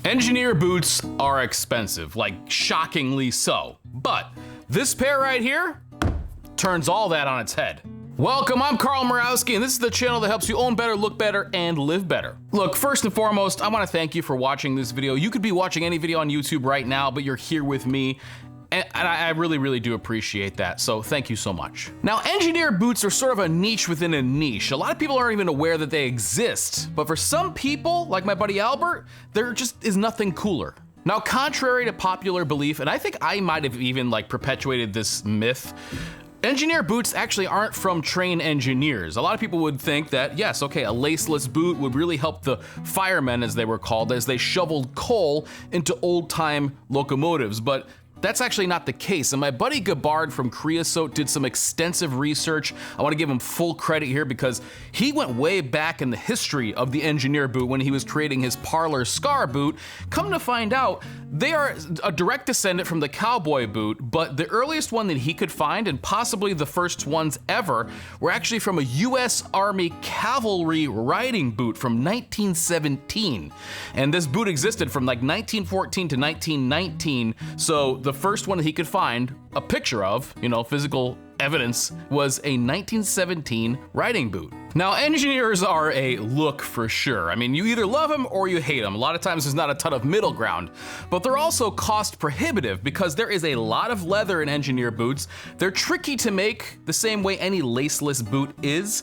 Engineer boots are expensive, like shockingly so. But this pair right here turns all that on its head. Welcome, I'm Carl Murawski, and this is the channel that helps you own better, look better, and live better. Look, first and foremost, I want to thank you for watching this video. You could be watching any video on YouTube right now, but you're here with me, and I really do appreciate that, so thank you so much. Now, engineer boots are sort of a niche within a niche. A lot of people aren't even aware that they exist, but for some people, like my buddy Albert, there just is nothing cooler. Now, contrary to popular belief, and I think I might have even perpetuated this myth, engineer boots actually aren't from trained engineers. A lot of people would think that, yes, okay, a laceless boot would really help the firemen, as they were called, as they shoveled coal into old-time locomotives, but that's actually not the case, and my buddy Gabbard from Kreosote did some extensive research. I want to give him full credit here because he went way back in the history of the engineer boot when he was creating his Parler Skar boot. Come to find out, they are a direct descendant from the cowboy boot, but the earliest one that he could find, and possibly the first ones ever, were actually from a US Army cavalry riding boot from 1917. And this boot existed from like 1914 to 1919, so the first one that he could find a picture of, physical evidence, was a 1917 riding boot. Now, engineers are a look for sure. I mean, you either love them or you hate them. A lot of times there's not a ton of middle ground, but they're also cost prohibitive because there is a lot of leather in engineer boots. They're tricky to make the same way any laceless boot is.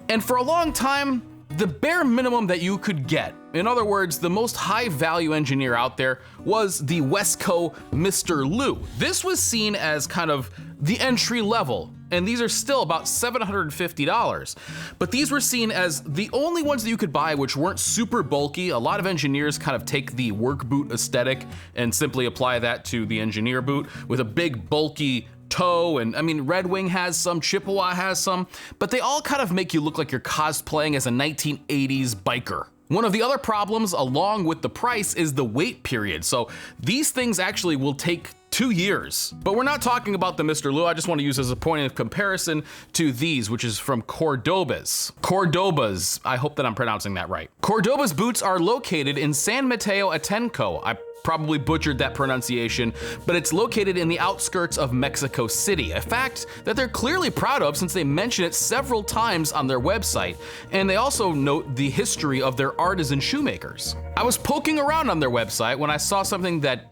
And for a long time, the bare minimum that you could get, in other words, the most high value engineer out there, was the Wesco Mr. Lou. This was seen as kind of the entry level, and these are still about $750. But these were seen as the only ones that you could buy which weren't super bulky. A lot of engineers kind of take the work boot aesthetic and simply apply that to the engineer boot with a big bulky toe, and I mean, Red Wing has some, Chippewa has some, but they all kind of make you look like you're cosplaying as a 1980s biker. One of the other problems, along with the price, is the wait period. So these things actually will take 2 years. But we're not talking about the Mr. Lou. I just want to use as a point of comparison to these, which is from Cordobes. Cordobes, I hope that I'm pronouncing that right. Cordobes boots are located in San Mateo Atenco. I probably butchered that pronunciation, but it's located in the outskirts of Mexico City, a fact that they're clearly proud of since they mention it several times on their website, and they also note the history of their artisan shoemakers. I was poking around on their website when I saw something that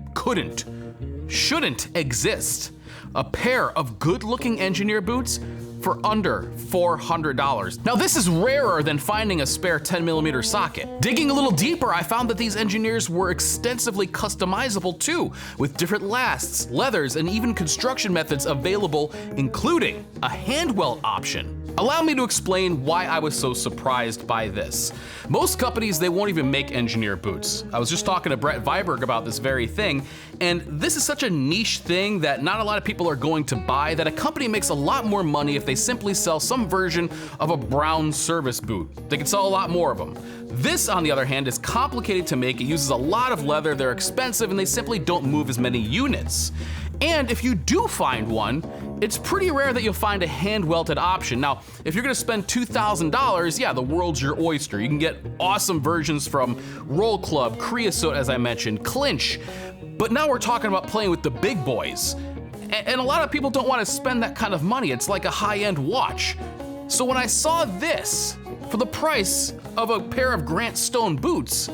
shouldn't exist. A pair of good-looking engineer boots for under $400. Now, this is rarer than finding a spare 10mm socket. Digging a little deeper, I found that these engineers were extensively customizable too, with different lasts, leathers, and even construction methods available, including a handwelt option. Allow me to explain why I was so surprised by this. Most companies, they won't even make engineer boots. I was just talking to Brett Viberg about this very thing, and this is such a niche thing that not a lot of people are going to buy, that a company makes a lot more money if they simply sell some version of a brown service boot. They can sell a lot more of them. This, on the other hand, is complicated to make. It uses a lot of leather, they're expensive, and they simply don't move as many units. And if you do find one, it's pretty rare that you'll find a hand-welted option. Now, if you're gonna spend $2,000, yeah, the world's your oyster. You can get awesome versions from Roll Club, Kreosote, as I mentioned, Clinch. But now we're talking about playing with the big boys. And a lot of people don't wanna spend that kind of money. It's like a high-end watch. So when I saw this, for the price of a pair of Grant Stone boots,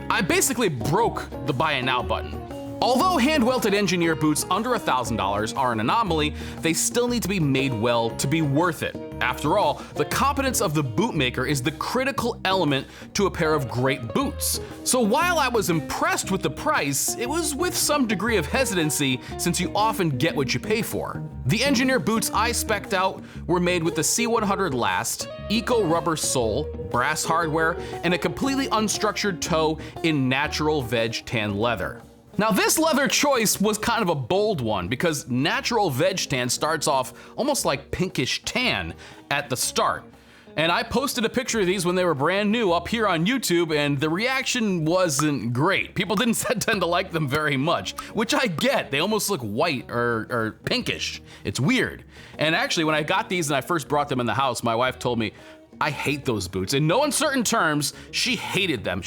I basically broke the buy it now button. Although hand-welted engineer boots under $1,000 are an anomaly, they still need to be made well to be worth it. After all, the competence of the bootmaker is the critical element to a pair of great boots. So while I was impressed with the price, it was with some degree of hesitancy since you often get what you pay for. The engineer boots I spec'd out were made with the C100 last, eco rubber sole, brass hardware, and a completely unstructured toe in natural veg tan leather. Now, this leather choice was kind of a bold one because natural veg tan starts off almost like pinkish tan at the start. And I posted a picture of these when they were brand new up here on YouTube, and the reaction wasn't great. People didn't tend to like them very much, which I get. They almost look white or pinkish. It's weird. And actually, when I got these and I first brought them in the house, my wife told me, I hate those boots. In no uncertain terms, she hated them.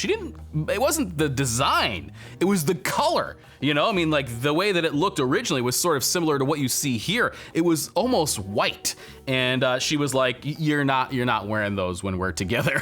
It wasn't the design, it was the color. You know, I mean, like the way that it looked originally was sort of similar to what you see here. It was almost white. And she was like, you're not wearing those when we're together.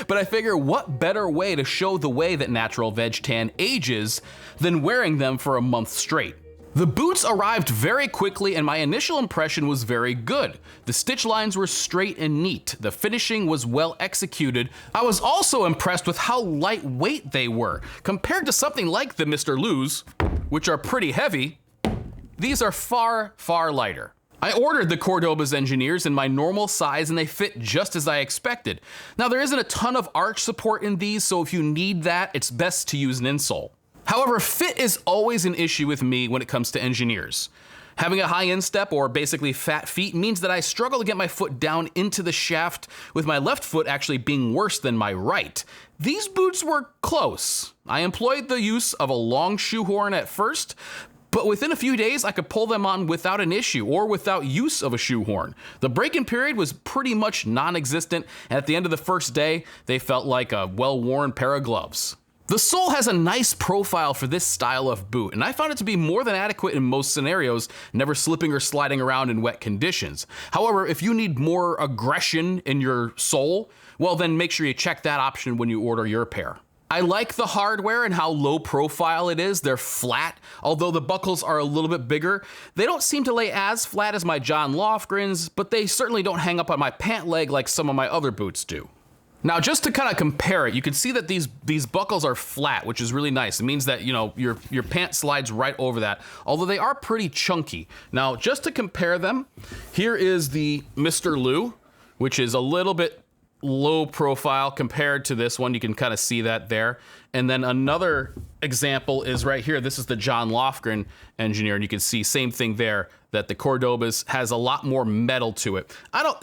But I figure what better way to show the way that natural veg tan ages than wearing them for a month straight. The boots arrived very quickly and my initial impression was very good. The stitch lines were straight and neat. The finishing was well executed. I was also impressed with how lightweight they were. Compared to something like the Mr. Lou's, which are pretty heavy, these are far, far lighter. I ordered the Cordobes Engineers in my normal size and they fit just as I expected. Now there isn't a ton of arch support in these, so if you need that, it's best to use an insole. However, fit is always an issue with me when it comes to Engineers. Having a high instep or basically fat feet means that I struggle to get my foot down into the shaft, with my left foot actually being worse than my right. These boots were close. I employed the use of a long shoehorn at first, but within a few days I could pull them on without an issue or without use of a shoehorn. The break-in period was pretty much non-existent, and at the end of the first day, they felt like a well-worn pair of gloves. The sole has a nice profile for this style of boot, and I found it to be more than adequate in most scenarios, never slipping or sliding around in wet conditions. However, if you need more aggression in your sole, well then make sure you check that option when you order your pair. I like the hardware and how low profile it is. They're flat, although the buckles are a little bit bigger. They don't seem to lay as flat as my John Lofgren's, but they certainly don't hang up on my pant leg like some of my other boots do. Now, just to kind of compare it, you can see that these buckles are flat, which is really nice. It means that, you know, your pant slides right over that, although they are pretty chunky. Now, just to compare them, here is the Mr. Lou, which is a little bit low profile compared to this one. You can kind of see that there. And then another example is right here. This is the John Lofgren Engineer, and you can see same thing there, that the Cordobes has a lot more metal to it.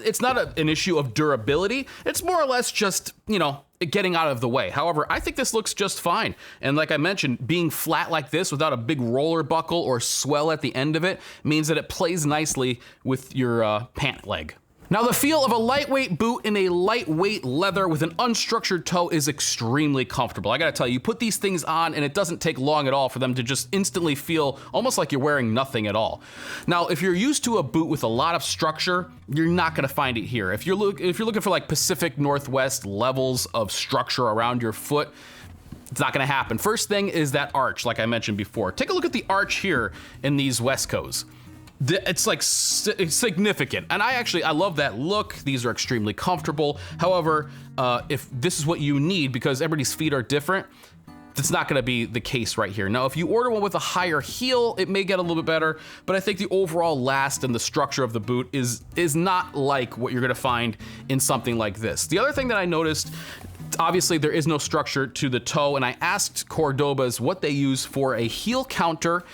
It's not an issue of durability. It's more or less just, you know, getting out of the way. However, I think this looks just fine. And like I mentioned, being flat like this without a big roller buckle or swell at the end of it means that it plays nicely with your pant leg. Now, the feel of a lightweight boot in a lightweight leather with an unstructured toe is extremely comfortable. I gotta tell you, you put these things on and it doesn't take long at all for them to just instantly feel almost like you're wearing nothing at all. Now, if you're used to a boot with a lot of structure, you're not gonna find it here. If you're looking for like Pacific Northwest levels of structure around your foot, it's not gonna happen. First thing is that arch, like I mentioned before. Take a look at the arch here in these Westco's. It's like significant, and I love that look. These are extremely comfortable. However, if this is what you need, because everybody's feet are different, that's not gonna be the case right here. Now, if you order one with a higher heel, it may get a little bit better, but I think the overall last and the structure of the boot is not like what you're gonna find in something like this. The other thing that I noticed, obviously there is no structure to the toe, and I asked Cordobes what they use for a heel counter,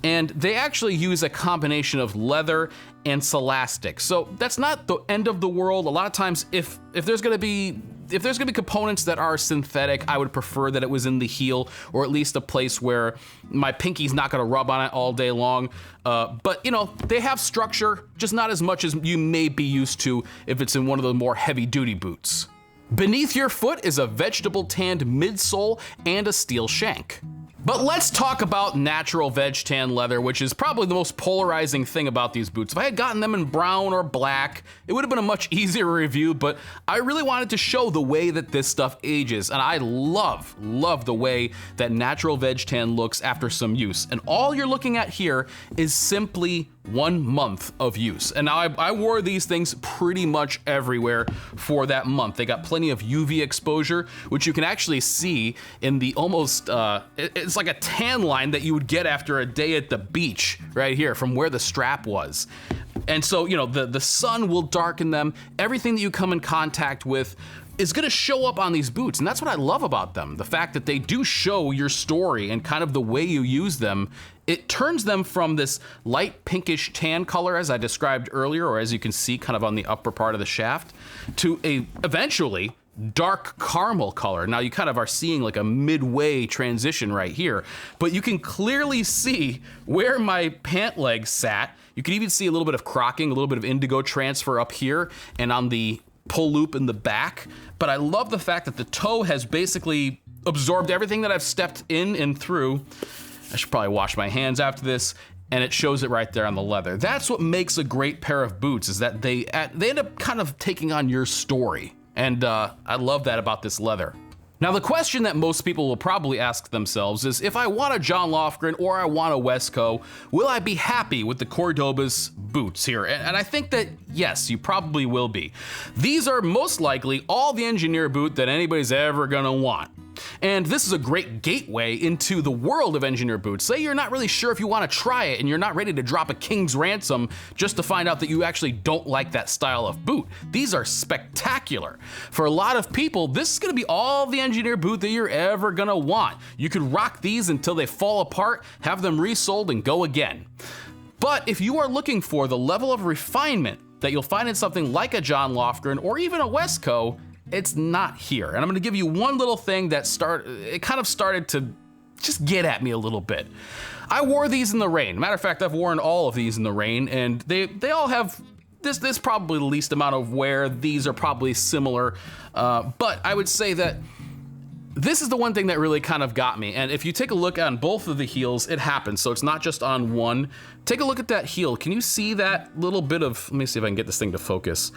and they actually use a combination of leather and celastic. So that's not the end of the world. A lot of times, if there's gonna be components that are synthetic, I would prefer that it was in the heel, or at least a place where my pinky's not gonna rub on it all day long. But you know, they have structure, just not as much as you may be used to if it's in one of the more heavy duty boots. Beneath your foot is a vegetable tanned midsole and a steel shank. But let's talk about natural veg tan leather, which is probably the most polarizing thing about these boots. If I had gotten them in brown or black, it would have been a much easier review, but I really wanted to show the way that this stuff ages, and I love the way that natural veg tan looks after some use. And all you're looking at here is simply 1 month of use. And now I wore these things pretty much everywhere for that month. They got plenty of UV exposure, which you can actually see in the almost, it's like a tan line that you would get after a day at the beach right here from where the strap was. And so, you know, the sun will darken them. Everything that you come in contact with is gonna show up on these boots, and that's what I love about them. The fact that they do show your story and kind of the way you use them. It turns them from this light pinkish tan color, as I described earlier, or as you can see kind of on the upper part of the shaft, to a eventually dark caramel color. Now you kind of are seeing like a midway transition right here, but you can clearly see where my pant leg sat. You can even see a little bit of crocking, a little bit of indigo transfer up here, and on the pull loop in the back, but I love the fact that the toe has basically absorbed everything that I've stepped in and through. I should probably wash my hands after this, and it shows it right there on the leather. That's what makes a great pair of boots, is that they end up kind of taking on your story. And I love that about this leather. Now, the question that most people will probably ask themselves is, if I want a John Lofgren or I want a Wesco, will I be happy with the Cordobes boots here? And I think that yes, you probably will be. These are most likely all the engineer boot that anybody's ever gonna want. And this is a great gateway into the world of engineer boots. Say you're not really sure if you want to try it and you're not ready to drop a king's ransom just to find out that you actually don't like that style of boot. These are spectacular. For a lot of people, this is going to be all the engineer boot that you're ever going to want. You could rock these until they fall apart, have them resold, and go again. But if you are looking for the level of refinement that you'll find in something like a John Lofgren or even a Wesco, it's not here. And I'm gonna give you one little thing that kind of started to just get at me a little bit. I wore these in the rain. Matter of fact, I've worn all of these in the rain, and they all have this probably the least amount of wear. These are probably similar, but I would say that this is the one thing that really kind of got me. And if you take a look on both of the heels, it happens. So it's not just on one. Take a look at that heel. Can you see that little bit of, let me see if I can get this thing to focus.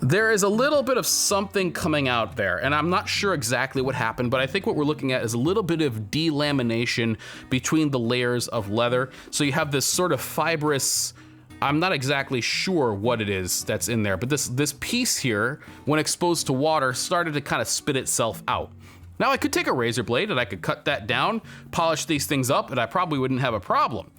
There is a little bit of something coming out there, and I'm not sure exactly what happened, but I think what we're looking at is a little bit of delamination between the layers of leather. So you have this sort of fibrous, I'm not exactly sure what it is that's in there, but this piece here, when exposed to water, started to kind of spit itself out. Now I could take a razor blade and I could cut that down, polish these things up, and I probably wouldn't have a problem.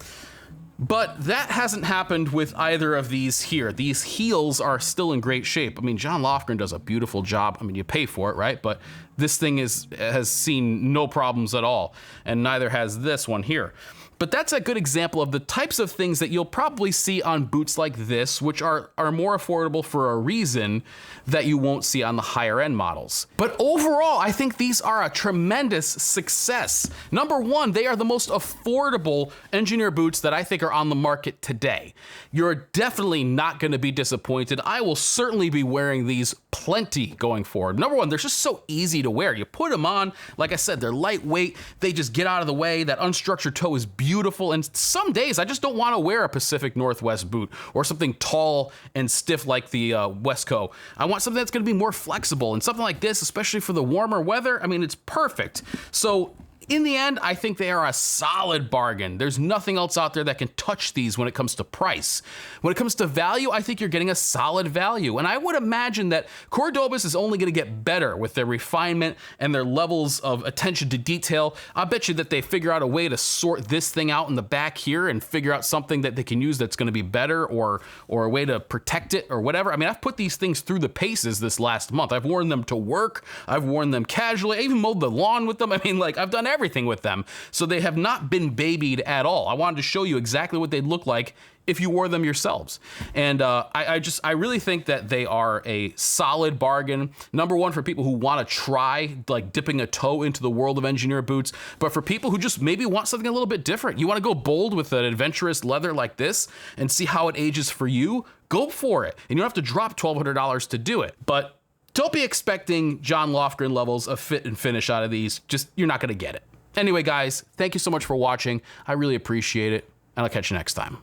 But that hasn't happened with either of these here. These heels are still in great shape. I mean, John Lofgren does a beautiful job. I mean, you pay for it, right? But this thing has seen no problems at all, and neither has this one here. But that's a good example of the types of things that you'll probably see on boots like this, which are more affordable for a reason that you won't see on the higher end models. But overall, I think these are a tremendous success. Number one, they are the most affordable engineer boots that I think are on the market today. You're definitely not gonna be disappointed. I will certainly be wearing these plenty going forward. Number one, they're just so easy to wear. You put them on, like I said, they're lightweight, they just get out of the way, that unstructured toe is beautiful, and some days I just don't want to wear a Pacific Northwest boot or something tall and stiff like the Wesco. I want something that's going to be more flexible, and something like this, especially for the warmer weather, I mean, it's perfect. So in the end, I think they are a solid bargain. There's nothing else out there that can touch these when it comes to price. When it comes to value, I think you're getting a solid value. And I would imagine that Cordobes is only gonna get better with their refinement and their levels of attention to detail. I bet you that they figure out a way to sort this thing out in the back here and figure out something that they can use that's gonna be better, or a way to protect it or whatever. I mean, I've put these things through the paces this last month. I've worn them to work, I've worn them casually, I even mowed the lawn with them. I mean, like, I've done everything with them. So they have not been babied at all. I wanted to show you exactly what they'd look like if you wore them yourselves. And I really think that they are a solid bargain. Number one, for people who want to try like dipping a toe into the world of engineer boots, but for people who just maybe want something a little bit different. You want to go bold with an adventurous leather like this and see how it ages for you, go for it. And you don't have to drop $1,200 to do it. But don't be expecting John Lofgren levels of fit and finish out of these. Just, you're not gonna get it. Anyway, guys, thank you so much for watching. I really appreciate it, and I'll catch you next time.